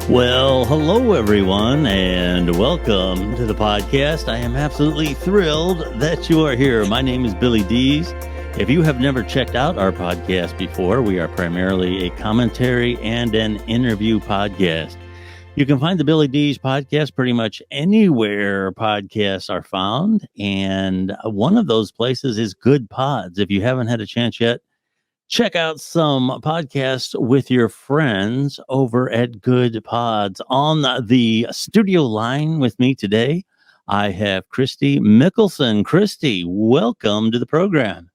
Well, hello everyone, and welcome to the podcast. I am absolutely thrilled that you are here. My name is Billy Dees. If you have never checked out our podcast before, we are primarily a commentary and an interview podcast. You can find the Billy Dees podcast pretty much anywhere podcasts are found, and one of those places is Goodpods. If you haven't had a chance yet, check out some podcasts with your friends over at Goodpods. On the studio line with me today, I have Kristy Mickelsen. Kristy, welcome to the program.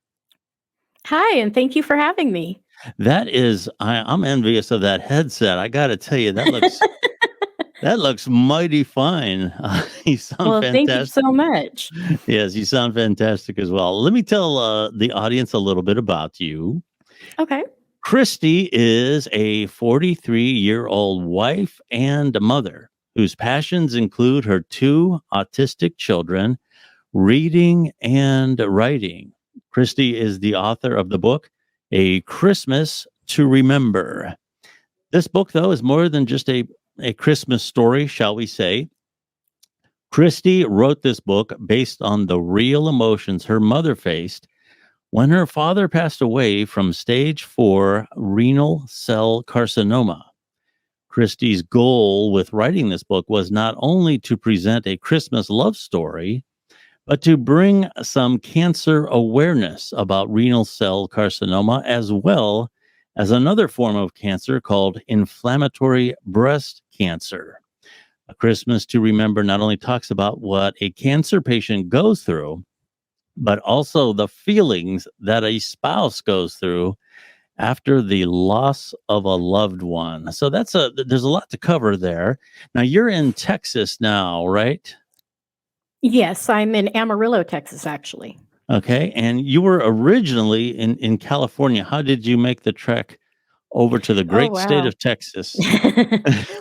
Hi, and thank you for having me. That is, I'm envious of that headset. I got to tell you, that looks mighty fine. You sound Well, thank you fantastic. so much. Yes, you sound fantastic as well. Let me tell the audience a little bit about you. Okay. Kristy is a 43-year-old wife and a mother whose passions include her two autistic children, reading and writing. Kristy is the author of the book, A Christmas to Remember. This book, though, is more than just a Christmas story, shall we say. Kristy wrote this book based on the real emotions her mother faced when her father passed away from stage 4 renal cell carcinoma. Kristy's goal with writing this book was not only to present a Christmas love story, but to bring some cancer awareness about renal cell carcinoma, as well as another form of cancer called inflammatory breast cancer. A Christmas to Remember not only talks about what a cancer patient goes through, but also the feelings that a spouse goes through after the loss of a loved one. So there's a lot to cover there. Now you're in Texas now, right? Yes, I'm in Amarillo, Texas, actually. Okay. And you were originally in California. How did you make the trek over to the Oh, great state wow. of Texas?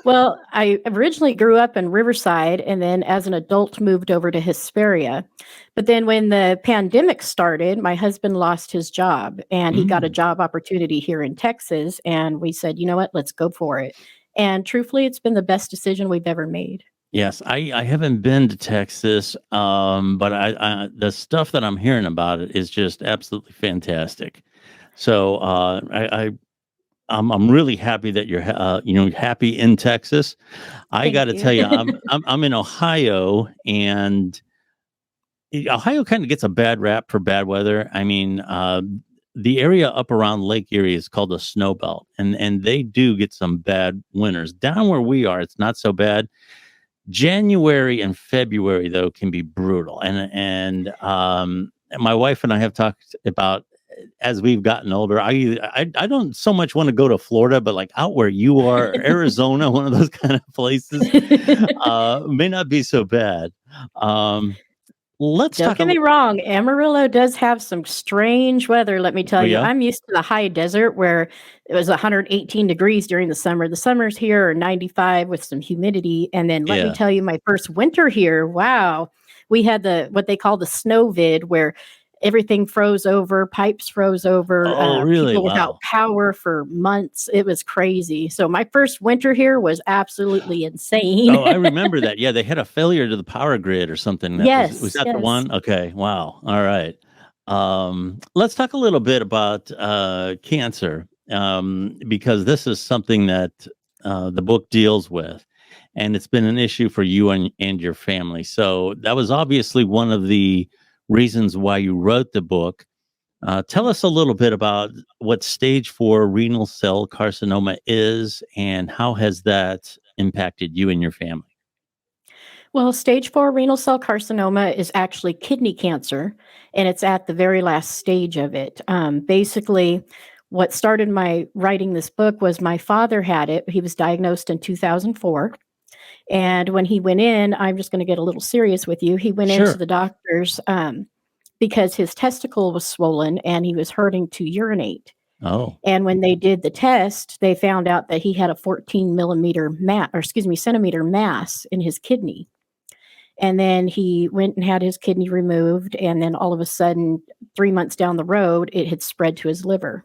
Well, I originally grew up in Riverside and then as an adult moved over to Hesperia. But then when the pandemic started, my husband lost his job and he got a job opportunity here in Texas. And we said, you know what, let's go for it. And truthfully, it's been the best decision we've ever made. Yes, I haven't been to Texas, but the stuff that I'm hearing about it is just absolutely fantastic. So I'm really happy that you're happy in Texas. I got Thank to you. tell you, I'm in Ohio, and Ohio kind of gets a bad rap for bad weather. I mean, the area up around Lake Erie is called the Snow Belt, and they do get some bad winters. Down where we are, it's not so bad. January and February, though, can be brutal. And my wife and I have talked about, as we've gotten older, I don't so much want to go to Florida, but like out where you are, Arizona, one of those kind of places, may not be so bad. Let's Don't talk a get me little. wrong, Amarillo does have some strange weather, let me tell Oh, you. yeah? I'm used to the high desert where it was 118 degrees during the summer. The summers here are 95 with some humidity. And then let me Yeah. tell you, my first winter here, wow, we had what they call the snow vid, where everything froze over, pipes froze over, Oh, really? people without Wow. power for months. It was crazy. So my first winter here was absolutely insane. Oh, I remember that. Yeah, they had a failure to the power grid or something. Was Yes, that the yes. one? Okay. Wow. All right. Let's talk a little bit about cancer, because this is something that the book deals with, and it's been an issue for you and your family. So that was obviously one of the reasons why you wrote the book. Tell us a little bit about what stage 4 renal cell carcinoma is and how has that impacted you and your family? Well, stage 4 renal cell carcinoma is actually kidney cancer, and it's at the very last stage of it. Basically, what started my writing this book was my father had it. He was diagnosed in 2004. And when he went in, I'm just going to get a little serious with you. He went into Sure. the doctors because his testicle was swollen and he was hurting to urinate. Oh, And when they did the test, they found out that he had a 14 millimeter centimeter mass in his kidney. And then he went and had his kidney removed. And then all of a sudden, 3 months down the road, it had spread to his liver.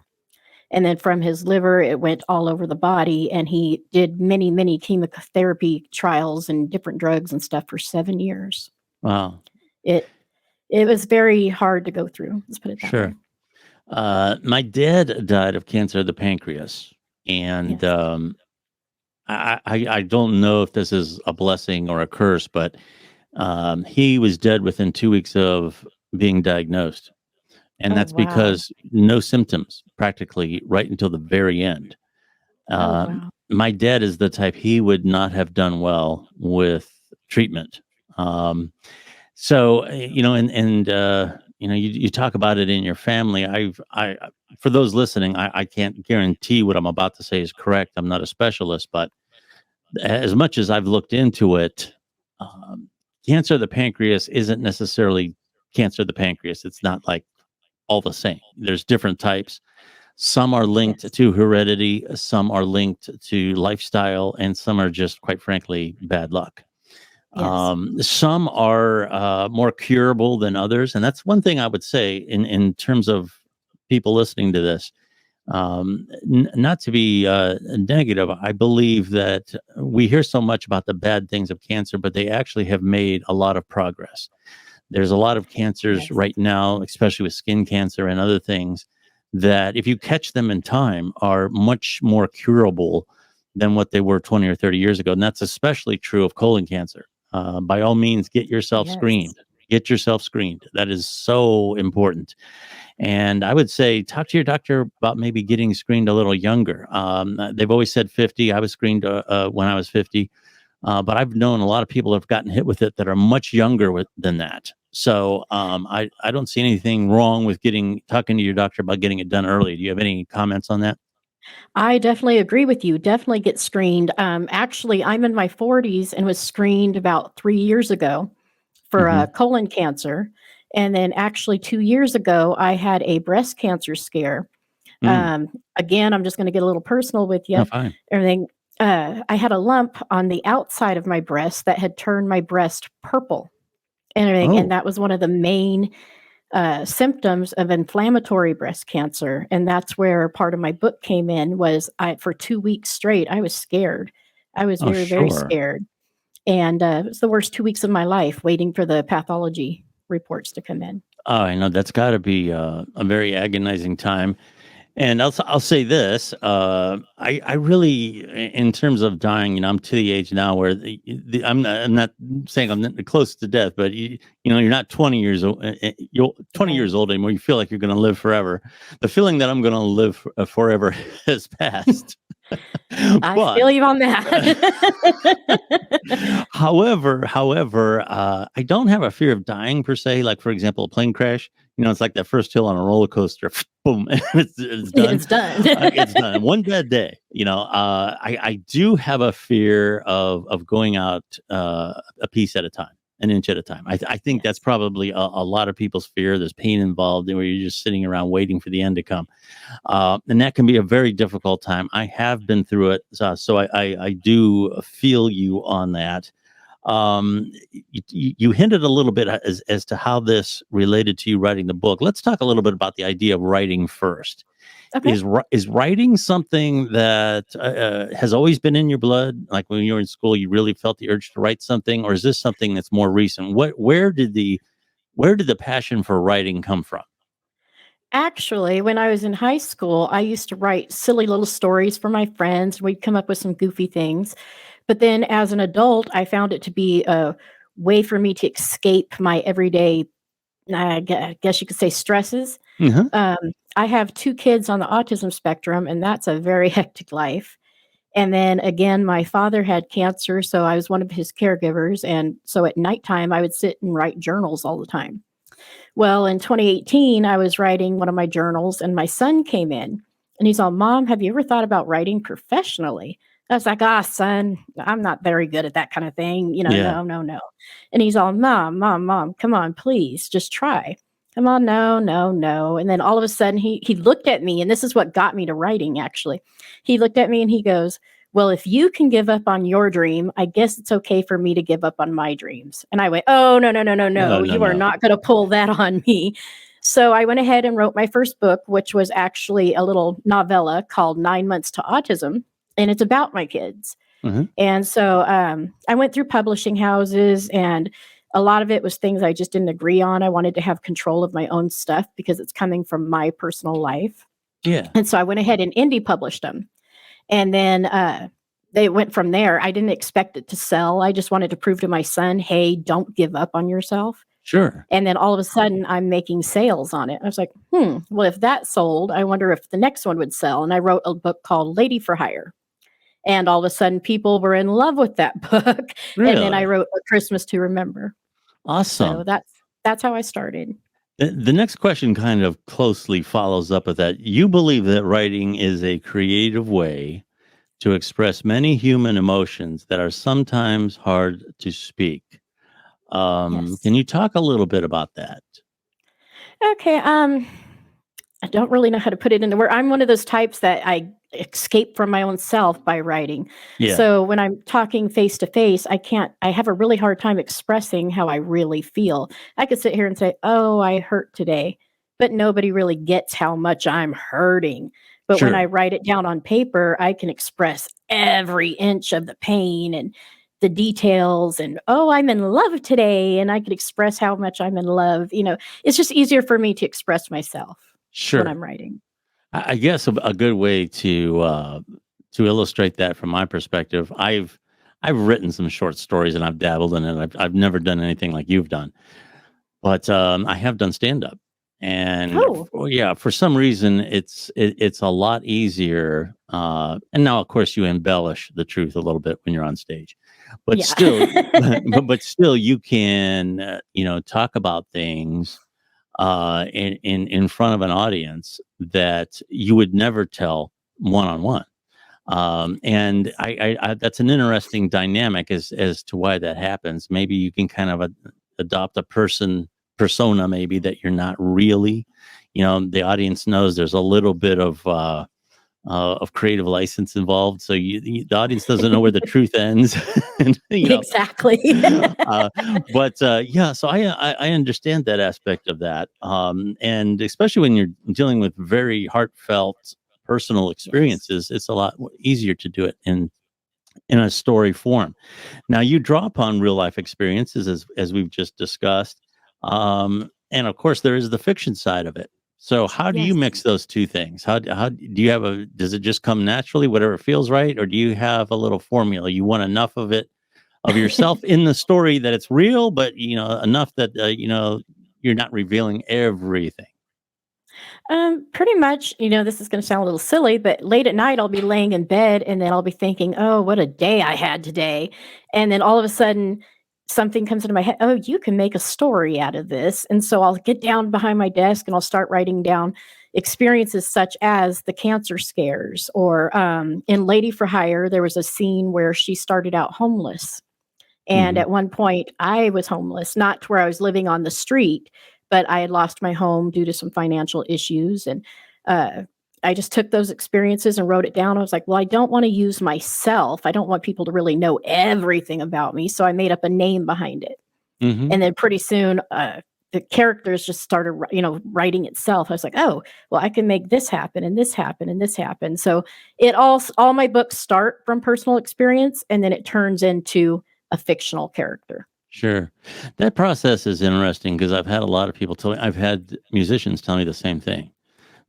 And then from his liver, it went all over the body. And he did many, many chemotherapy trials and different drugs and stuff for 7 years. Wow. It it was very hard to go through. Let's put it that way. Sure. My dad died of cancer of the pancreas, and Yes. I don't know if this is a blessing or a curse, but he was dead within 2 weeks of being diagnosed, and Oh, that's wow. because no symptoms practically right until the very end. Oh, Um, wow. my dad is the type, he would not have done well with treatment. Um, you talk about it in your family. For those listening, I can't guarantee what I'm about to say is correct. I'm not a specialist, but as much as I've looked into it, um, cancer of the pancreas isn't necessarily cancer of the pancreas. It's not like all the same. There's different types. Some are linked Yes. to heredity, some are linked to lifestyle, and some are just, quite frankly, bad luck. Yes. Some are more curable than others, and that's one thing I would say in terms of people listening to this. Not to be negative, I believe that we hear so much about the bad things of cancer, but they actually have made a lot of progress. There's a lot of cancers Yes. right now, especially with skin cancer and other things, that if you catch them in time are much more curable than what they were 20 or 30 years ago. And that's especially true of colon cancer. By all means, get yourself Yes. screened. Get yourself screened. That is so important. And I would say talk to your doctor about maybe getting screened a little younger. They've always said 50. I was screened when I was 50. But I've known a lot of people have gotten hit with it that are much younger than that. So I don't see anything wrong with talking to your doctor about getting it done early. Do you have any comments on that? I definitely agree with you. Definitely get screened. Actually, I'm in my 40s and was screened about 3 years ago for Hmm. colon cancer. And then actually 2 years ago, I had a breast cancer scare. Mm. Again, I'm just going to get a little personal with Oh, you. fine. Everything. I had a lump on the outside of my breast that had turned my breast purple and everything. And Oh, that was one of the main symptoms of inflammatory breast cancer. And that's where part of my book came in was for 2 weeks straight, I was scared. I was oh, very, very sure. scared. And it was the worst 2 weeks of my life waiting for the pathology reports to come in. Oh, I know that's got to be a very agonizing time. And I'll say this: I really, in terms of dying, I'm to the age now where I'm not saying I'm not close to death, but you're not 20 years old. You're 20 Right. years old anymore. You feel like you're going to live forever. The feeling that I'm going to live forever has passed. I But feel you on that. however, I don't have a fear of dying per se. Like, for example, a plane crash. It's like that first hill on a roller coaster. Boom, it's done. It's done. It's done. One bad day. I do have a fear of going out a piece at a time, an inch at a time. I think that's Yes. probably a lot of people's fear. There's pain involved, where you're just sitting around waiting for the end to come, and that can be a very difficult time. I have been through it, so I do feel you on that. You hinted a little bit as to how this related to you writing the book. Let's talk a little bit about the idea of writing first. Okay. Is writing something that has always been in your blood? Like when you were in school, you really felt the urge to write something, or is this something that's more recent? Where did the passion for writing come from? Actually, when I was in high school, I used to write silly little stories for my friends. We'd come up with some goofy things. But then as an adult, I found it to be a way for me to escape my everyday, I guess you could say, stresses. Uh-huh. Um, I have 2 kids on the autism spectrum, and that's a very hectic life. And then again, my father had cancer, so I was one of his caregivers. And so at nighttime, I would sit and write journals all the time. Well, in 2018, I was writing one of my journals, and my son came in and he's all, "Mom, have you ever thought about writing professionally?" I was like, "Ah, son, I'm not very good at that kind of thing. Yeah. No, no, no." And he's all, Mom, come on, please, just try. Come on, no, no, no. And then all of a sudden he looked at me, and this is what got me to writing actually. He looked at me and he goes, "Well, if you can give up on your dream, I guess it's okay for me to give up on my dreams." And I went, "Oh, no, no, no, no, No, no. no, You are no. not going to pull that on me." So I went ahead and wrote my first book, which was actually a little novella called 9 Months to Autism, and it's about my kids. Mhm. And so I went through publishing houses, and a lot of it was things I just didn't agree on. I wanted to have control of my own stuff because it's coming from my personal life. Yeah, And so I went ahead and indie published them. And then they went from there. I didn't expect it to sell. I just wanted to prove to my son, hey, don't give up on yourself. sure. And then all of a sudden, I'm making sales on it. I was like, well, if that sold, I wonder if the next one would sell. And I wrote a book called Lady for Hire. And all of a sudden, people were in love with that book. And then I Really? wrote A Christmas to Remember. So Awesome. that's how I started. The next question kind of closely follows up with that. You believe that writing is a creative way to express many human emotions that are sometimes hard to speak. Yes. Can you talk a little bit about that? Okay. I don't really know how to put it into word. I'm one of those types that I escape from my own self by writing. Yeah, So when I'm talking face to face, I have a really hard time expressing how I really feel. I could sit here and say, oh, I hurt today, but nobody really gets how much I'm hurting. But when I sure. write it down on paper, I can express every inch of the pain and the details and, oh, I'm in love today. And I could express how much I'm in love. It's just easier for me to express myself when Sure. I'm writing. I guess a good way to illustrate that from my perspective, I've written some short stories and I've dabbled in it. I've never done anything like you've done, but I have done stand up, and Oh, yeah, for some reason it's a lot easier. And now, of course, you embellish the truth a little bit when you're on stage, but yeah. still, but still, you can talk about things in front of an audience that you would never tell one on one. And I that's an interesting dynamic as to why that happens. Maybe you can kind of adopt a persona, maybe that you're not really. The audience knows there's a little bit of creative license involved, so the audience doesn't know where the truth ends, and Exactly. uh, but yeah, so I understand that aspect of that, and especially when you're dealing with very heartfelt personal Yes. experiences, it's a lot easier to do it in a story form. Now, you draw upon real life experiences as we've just discussed, and of course, there is the fiction side of it. So, how do you Yes. mix those two things? How do you have a? Does it just come naturally, whatever feels right, or do you have a little formula? You want enough of it of yourself in the story that it's real, but enough that you're not revealing everything. Pretty much, this is going to sound a little silly, but late at night, I'll be laying in bed and then I'll be thinking, oh, what a day I had today. And then all of a sudden, something comes into my head. Oh, you can make a story out of this. And so I'll get down behind my desk and I'll start writing down experiences such as the cancer scares. Or in Lady for Hire, there was a scene where she started out homeless. And Hmm. at one point, I was homeless, not to where I was living on the street, but I had lost my home due to some financial issues. And uh, I just took those experiences and wrote it down. I was like, well, I don't want to use myself. I don't want people to really know everything about me. So I made up a name behind it. Hmm. And then pretty soon, the characters just started, writing itself. I was like, oh, well, I can make this happen and this happen and this happen. So all my books start from personal experience and then it turns into a fictional character. Sure, that process is interesting because I've had a lot of people tell me. I've had musicians tell me the same thing,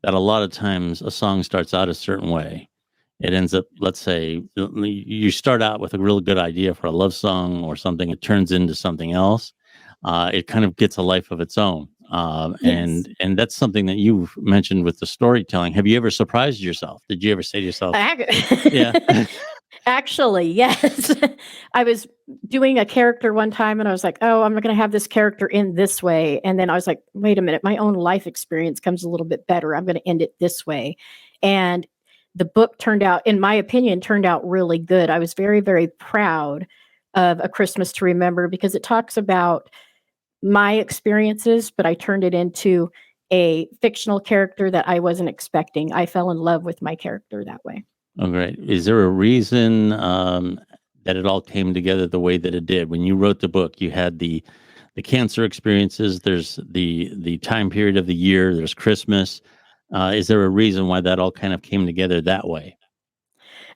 that a lot of times a song starts out a certain way. It ends up, let's say, you start out with a real good idea for a love song or something. It turns into something else. It kind of gets a life of its own. Yes. And that's something that you've mentioned with the storytelling. Have you ever surprised yourself? Did you ever say to yourself, "Yeah, Actually, yes. I was doing a character one time and I was like, oh, I'm going to have this character in this way. And then I was like, wait a minute, my own life experience comes a little bit better. I'm going to end it this way. And the book turned out, in my opinion, turned out really good. I was very, very proud of A Christmas to Remember because it talks about my experiences, but I turned it into a fictional character that I wasn't expecting. I fell in love with my character that way. oh, great"? Is there a reason that it all came together the way that it did? When you wrote the book, you had the cancer experiences. There's the time period of the year. There's Christmas. Is there a reason why that all kind of came together that way?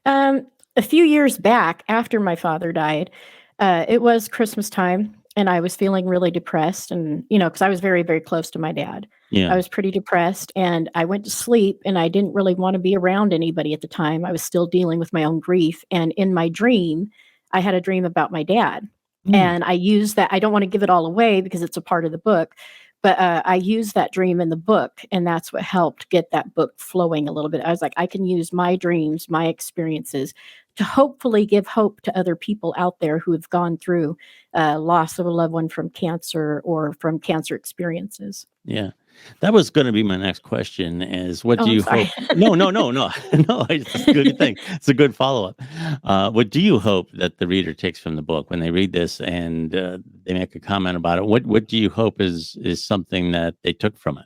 Um, a few years back, after my father died, it was Christmas time, and I was feeling really depressed. And, because I was very, very close to my dad, I Yeah. was pretty depressed, and I went to sleep, and I didn't really want to be around anybody at the time. I was still dealing with my own grief. And in my dream, I had a dream about my dad. Mm, And I used that. I don't want to give it all away because it's a part of the book, but I used that dream in the book, and that's what helped get that book flowing a little bit. I was like, I can use my dreams, my experiences, to hopefully give hope to other people out there who have gone through loss of a loved one from cancer or from cancer experiences. yeah. That was going to be my next question is what Oh, do I'm you sorry. hope? No, no, no, no, no. It's a good thing. It's a good follow up. What do you hope that the reader takes from the book when they read this and they make a comment about it? What do you hope is something that they took from it?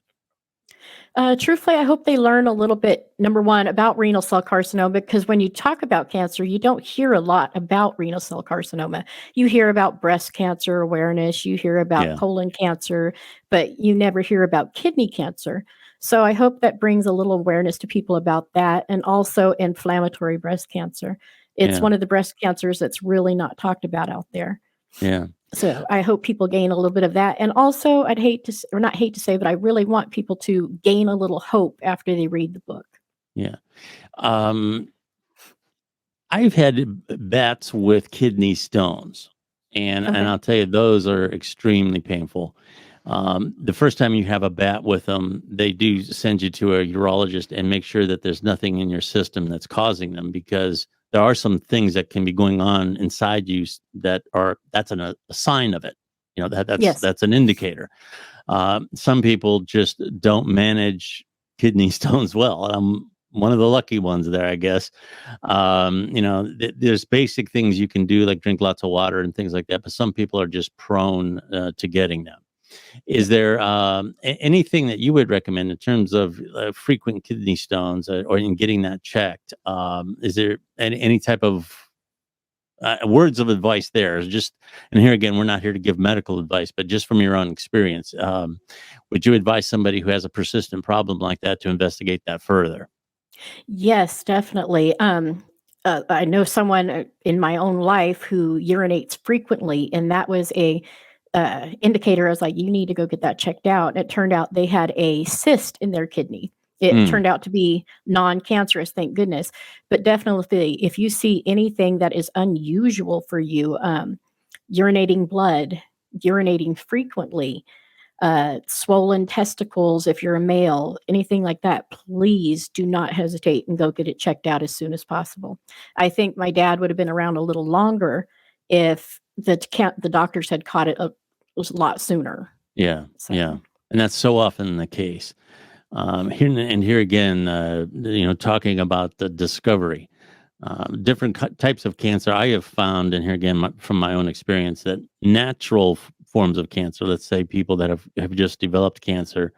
Truthfully, I hope they learn a little bit, number one, about renal cell carcinoma, because when you talk about cancer, you don't hear a lot about renal cell carcinoma. You hear about breast cancer awareness, you hear about Yeah, colon cancer, but you never hear about kidney cancer. So I hope that brings a little awareness to people about that, and also inflammatory breast cancer. It's yeah, one of the breast cancers that's really not talked about out there. yeah, So I hope people gain a little bit of that. And also, I'd hate to, or not hate to say, but I really want people to gain a little hope after they read the book. yeah. Um, I've had bats with kidney stones, and Okay. I'll tell you those are extremely painful. The first time you have a bat with them, they do send you to a urologist and make sure that there's nothing in your system that's causing them because there are some things that can be going on inside you that's a sign of it. Yes. That's an indicator. Some people just don't manage kidney stones well. I'm one of the lucky ones there, I guess. There's basic things you can do, like drink lots of water and things like that, but some people are just prone to getting them. Yeah. Is there anything that you would recommend in terms of frequent kidney stones or in getting that checked? Is there any type of words of advice there? Just, and here again, we're not here to give medical advice, but just from your own experience, would you advise somebody who has a persistent problem like that to investigate that further? Yes, definitely. I know someone in my own life who urinates frequently, and that was a indicator. I was like, you need to go get that checked out. And it turned out they had a cyst in their kidney. It Mm, turned out to be non-cancerous, thank goodness. But definitely, if you see anything that is unusual for you, urinating blood, urinating frequently, swollen testicles, if you're a male, anything like that, please do not hesitate and go get it checked out as soon as possible. I think my dad would have been around a little longer if the doctors had caught it a lot sooner. yeah, So, yeah, and that's so often the case. Here again, talking about the discovery, different types of cancer. I have found, and here again, from my own experience, that natural forms of cancer, let's say people that have just developed cancer,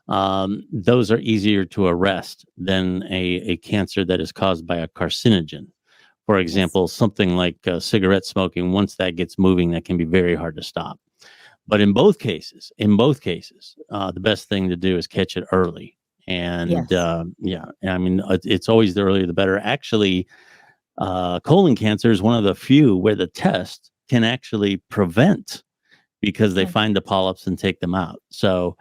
those are easier to arrest than a cancer that is caused by a carcinogen. For yes, example, something like cigarette smoking, once that gets moving, that can be very hard to stop. But in both cases, the best thing to do is catch it early. And yes, yeah, I mean, it's always the earlier the better. Actually, colon cancer is one of the few where the test can actually prevent because they yeah. find the polyps and take them out. So,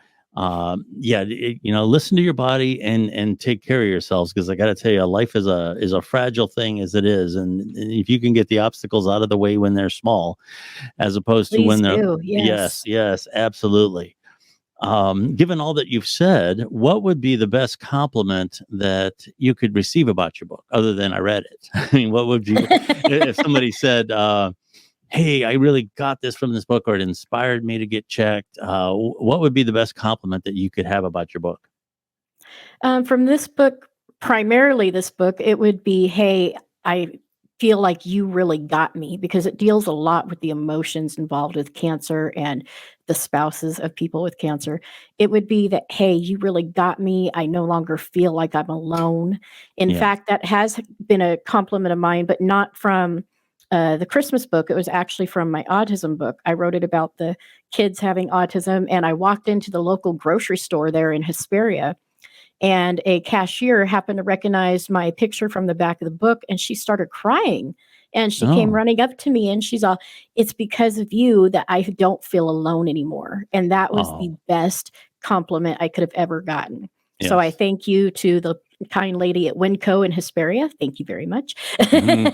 yeah, listen to your body and take care of yourselves because I got to tell you, life is a fragile thing as it is, and if you can get the obstacles out of the way when they're small, as opposed to Please when they're do. yes, Yes. yes, absolutely. Given all that you've said, what would be the best compliment that you could receive about your book, other than I read it? I mean, what would you if somebody said? Hey, I really got this from this book, or it inspired me to get checked. What would be the best compliment that you could have about your book? From this book, primarily this book, it would be, "Hey, I feel like you really got me," because it deals a lot with the emotions involved with cancer and the spouses of people with cancer. It would be that, "Hey, you really got me. I no longer feel like I'm alone." In Yeah, fact, that has been a compliment of mine, but not from the Christmas book, it was actually from my autism book. I wrote it about the kids having autism, and I walked into the local grocery store there in Hesperia, and a cashier happened to recognize my picture from the back of the book, and she started crying. And she came Oh, running up to me and she's all, "It's because of you that I don't feel alone anymore." And that was the oh, best compliment I could have ever gotten. So I yes. thank you to the kind lady at Winco in Hesperia. Thank you very much. Hmm.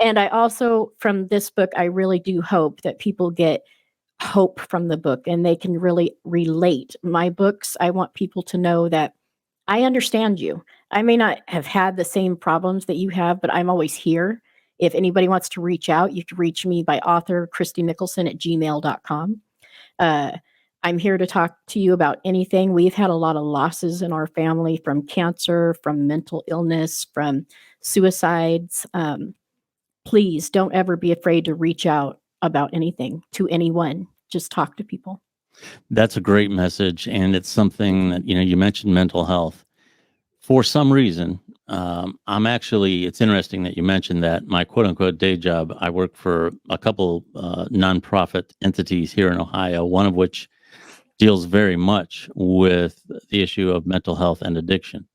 And I also, from this book, I really do hope that people get hope from the book and they can really relate. My books, I want people to know that I understand you. I may not have had the same problems that you have, but I'm always here. If anybody wants to reach out, you can reach me by author Kristy Mickelsen at gmail.com. Uh, I'm here to talk to you about anything. We've had a lot of losses in our family from cancer, from mental illness, from suicides. Please don't ever be afraid to reach out about anything to anyone. Just talk to people. That's a great message. And it's something that, you mentioned mental health. For some reason, it's interesting that you mentioned that. My quote unquote day job, I work for a couple nonprofit entities here in Ohio, one of which deals very much with the issue of mental health and addiction.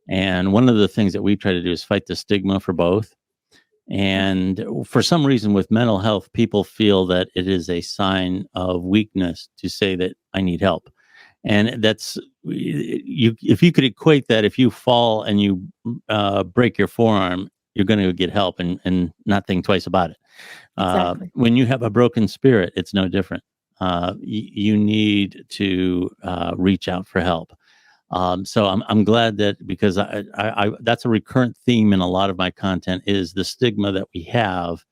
And one of the things that we try to do is fight the stigma for both. And for some reason, with mental health, people feel that it is a sign of weakness to say that I need help. And that's you. If you could equate that, if you fall and you break your forearm, you're going to get help and not think twice about it. Exactly. When you have a broken spirit, it's no different. You need to reach out for help. So I'm glad that because I that's a recurrent theme in a lot of my content is the stigma that we have,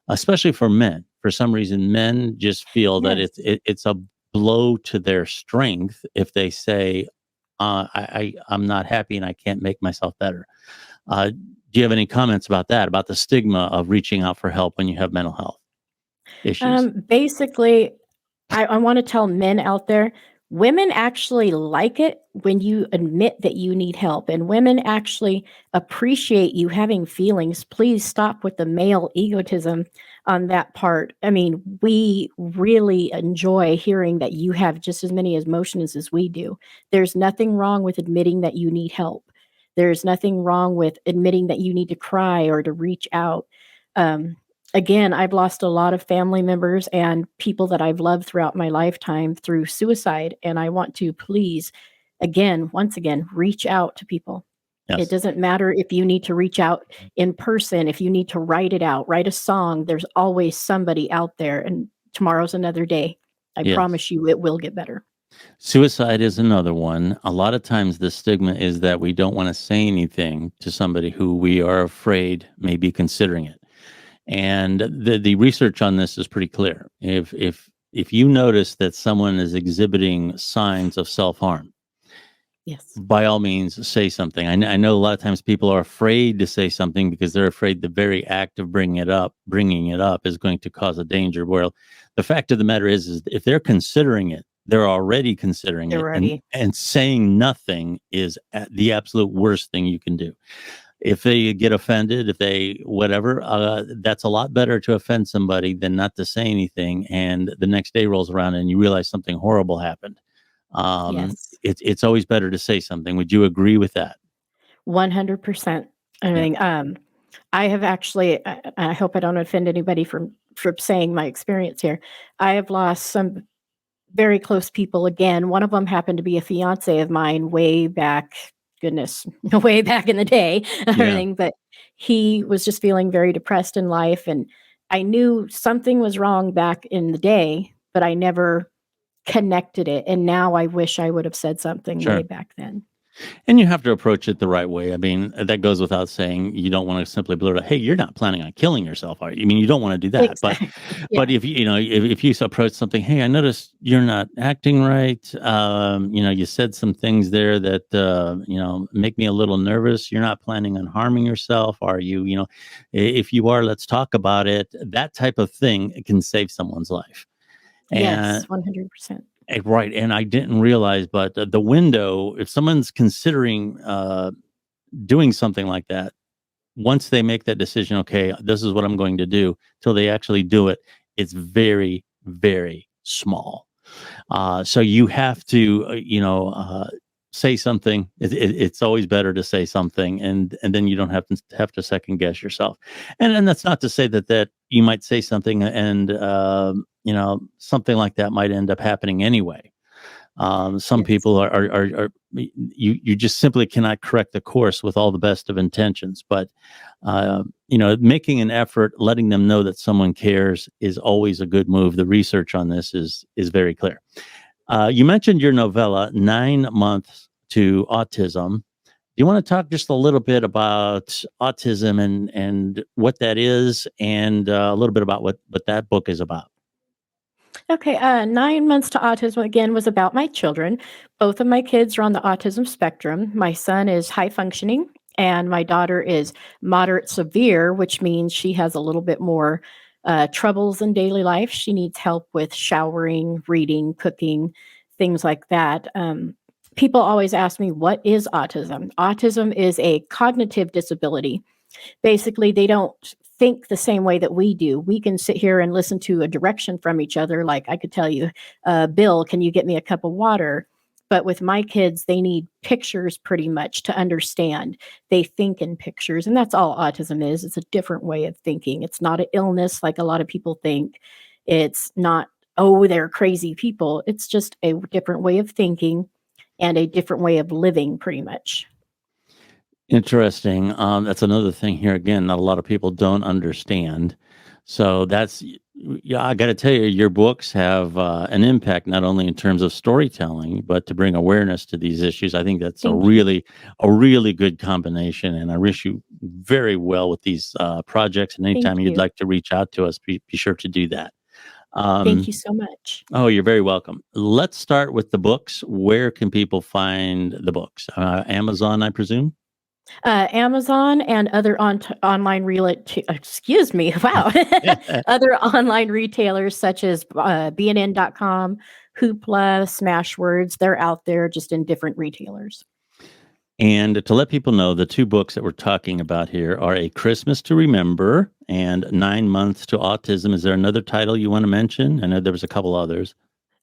especially for men. For some reason, men just feel that Yes. it's a blow to their strength if they say, I'm not happy and I can't make myself better." Do you have any comments about that, about the stigma of reaching out for help when you have mental health issues? Basically, I want to tell men out there, women actually like it when you admit that you need help, and women actually appreciate you having feelings. Please stop with the male egotism on that part. I mean, we really enjoy hearing that you have just as many emotions as we do. There's nothing wrong with admitting that you need help. There's nothing wrong with admitting that you need to cry or to reach out. Um, Again, I've lost a lot of family members and people that I've loved throughout my lifetime through suicide, and I want to please, again, once again, reach out to people. It Yes. doesn't matter if you need to reach out in person, if you need to write it out, write a song, there's always somebody out there, and tomorrow's another day. I Yes. promise you it will get better. Suicide is another one. A lot of times the stigma is that we don't want to say anything to somebody who we are afraid may be considering it. And the research on this is pretty clear. If you notice that someone is exhibiting signs of self-harm, Yes. by all means say something. I know a lot of times people are afraid to say something because they're afraid the very act of bringing it up is going to cause a danger. Well, the fact of the matter is if they're considering it, they're already considering They're it, and ready. and saying nothing is the absolute worst thing you can do. If they get offended, if they whatever, that's a lot better to offend somebody than not to say anything. And the next day rolls around and you realize something horrible happened. Yes. It's always better to say something. Would you agree with that? 100%. I Yeah, mean, I have actually, I hope I don't offend anybody from saying my experience here. I have lost some very close people again. One of them happened to be a fiance of mine way back, goodness, way back in the day, yeah, everything. But he was just feeling very depressed in life. And I knew something was wrong back in the day, but I never connected it. And now I wish I would have said something way sure. back then. And you have to approach it the right way. I mean, that goes without saying. You don't want to simply blurt out, "Hey, you're not planning on killing yourself, are you?" I mean, you don't want to do that. But Exactly. but Yeah. if you approach something, "Hey, I noticed you're not acting right. You said some things there that make me a little nervous. You're not planning on harming yourself, are you? If you are, let's talk about it." That type of thing can save someone's life. Yes, And 100%. right, and I didn't realize, but the window, if someone's considering doing something like that, once they make that decision, okay, this is what I'm going to do, till they actually do it, it's very, very small. So you have to, say something. It's always better to say something, and then you don't have to second guess yourself. And that's not to say that you might say something, and something like that might end up happening anyway. Some Yes. people are you just simply cannot correct the course with all the best of intentions, but making an effort, letting them know that someone cares is always a good move. The research on this is very clear. You mentioned your novella, 9 Months to Autism. Do you want to talk just a little bit about autism and what that is, and a little bit about what that book is about? Okay, 9 months to autism again was about my children. Both of my kids are on the autism spectrum. My son is high functioning, and my daughter is moderate severe, which means she has a little bit more troubles in daily life. She needs help with showering, reading, cooking, things like that. People always ask me, what is autism? Autism is a cognitive disability. Basically, they don't think the same way that we do. We can sit here and listen to a direction from each other. Like I could tell you, Bill, can you get me a cup of water? But with my kids, they need pictures pretty much to understand. They think in pictures, and that's all autism is. It's a different way of thinking. It's not an illness like a lot of people think. It's not, oh, they're crazy people. It's just a different way of thinking and a different way of living, pretty much. Interesting. That's another thing here again that a lot of people don't understand. So yeah, I got to tell you, your books have an impact not only in terms of storytelling, but to bring awareness to these issues. I think that's Thank you. a really good combination. And I wish you very well with these projects. And Thank anytime you'd you. like to reach out to us, be sure to do that. Thank Um, you so much. oh, you're very welcome. Let's start with the books. Where can people find the books? Amazon, I presume. Amazon and other online excuse me, wow, other online retailers such as bnn.com, Hoopla, Smashwords, they're out there just in different retailers. And to let people know, the two books that we're talking about here are A Christmas to Remember and 9 Months to Autism. Is there another title you want to mention? I know there was a couple others.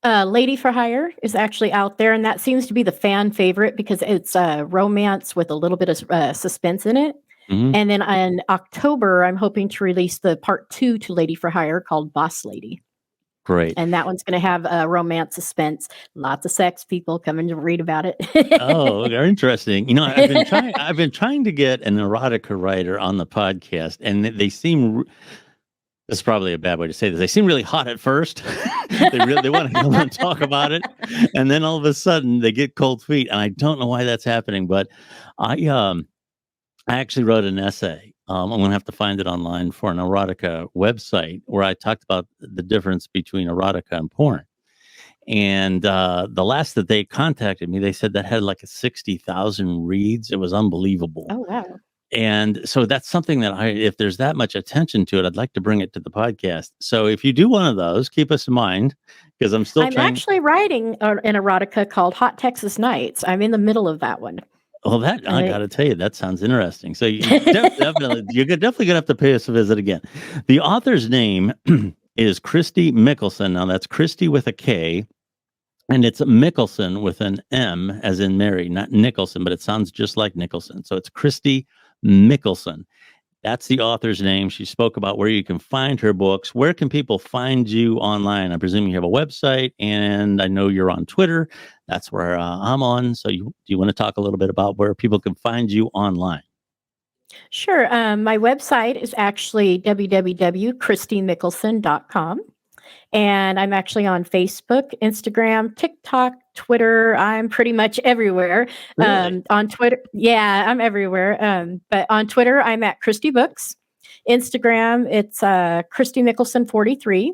Lady for Hire is actually out there, and that seems to be the fan favorite because it's romance with a little bit of suspense in it. Hmm. And then in October, I'm hoping to release the part 2 to Lady for Hire called Boss Lady. Great. And that one's gonna have, romance, suspense, lots of sex, people coming to read about Oh, it. they're interesting. I've been trying to get an erotica writer on the podcast, and they seem. That's probably a bad way to say this. They seem really hot at first. They want to come and talk about it, and then all of a sudden they get cold feet, and I don't know why that's happening. But I um I actually wrote an essay. I'm going to have to find it online for an erotica website where I talked about the difference between erotica and porn. And the last that they contacted me, they said that had like a 60,000 reads. It was unbelievable. Oh, wow. And so that's something that if there's that much attention to it, I'd like to bring it to the podcast. So if you do one of those, keep us in mind because I'm still I'm trying. actually writing an erotica called Hot Texas Nights. I'm in the middle of that one. Well, that I I got to tell you, that sounds interesting. So you're definitely gonna have to pay us a visit again. The author's name is Kristy Mickelsen. Now that's Kristy with a K, and it's Mickelsen with an M, as in Mary, not Nicholson, but it sounds just like Nicholson. So it's Kristy Mickelsen. That's the author's name. She spoke about where you can find her books. Where can people find you online? I presume you have a website, and I know you're on Twitter. That's where I'm on. So do you want to talk a little bit about where people can find you online? Sure. My website is actually www.kristymickelsen.com. And I'm actually on Facebook, Instagram, TikTok, Twitter. I'm pretty much everywhere. Really? On Twitter, yeah, I'm everywhere. But on Twitter, I'm at Kristy Books. Instagram, it's Kristy Mickelsen 43.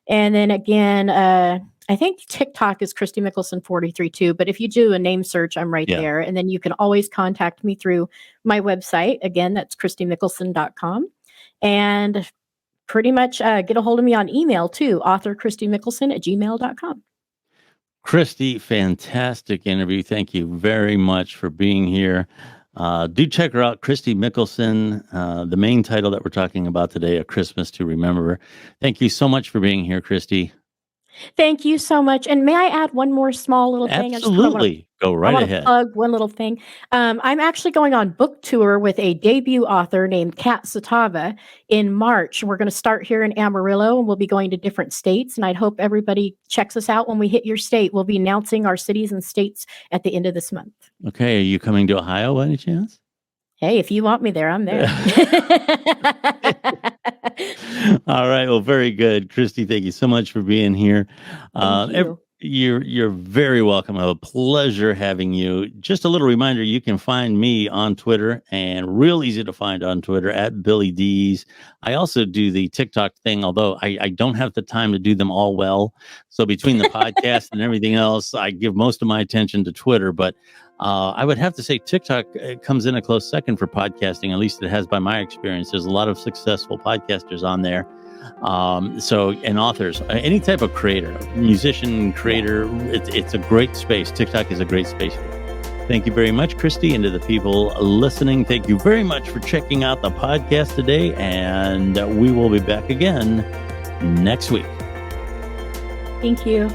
And then again, I think TikTok is Kristy Mickelsen 43 too. But if you do a name search, I'm right Yeah. there. And then you can always contact me through my website. Again, that's kristymickelsen.com. And pretty much get a hold of me on email too, author Kristy Mickelsen at gmail.com. Kristy, fantastic interview. Thank you very much for being here. Do check her out, Kristy Mickelsen, the main title that we're talking about today, A Christmas to Remember. Thank you so much for being here, Kristy. Thank you so much. And may I add one more small little thing? I just kind of want to Absolutely. Go I right want to ahead. plug one little thing. I'm actually going on book tour with a debut author named Kat Satava in March. We're going to start here in Amarillo, and we'll be going to different states. And I'd hope everybody checks us out when we hit your state. We'll be announcing our cities and states at the end of this month. Okay. Are you coming to Ohio by any chance? Hey, if you want me there, I'm there. All right. Well, very good. Kristy, thank you so much for being here. Thank you. You're very welcome. I have a pleasure having you. Just a little reminder, you can find me on Twitter, and real easy to find on Twitter at Billy Dees. I also do the TikTok thing, although I don't have the time to do them all well. So between the podcast and everything else, I give most of my attention to Twitter. But I would have to say TikTok comes in a close second for podcasting. At least it has by my experience. There's a lot of successful podcasters on there. And authors, any type of creator, musician, creator, it's a great space. TikTok is a great space for it. Thank you very much, Kristy, and to the people listening, thank you very much for checking out the podcast today, and we will be back again next week. Thank you.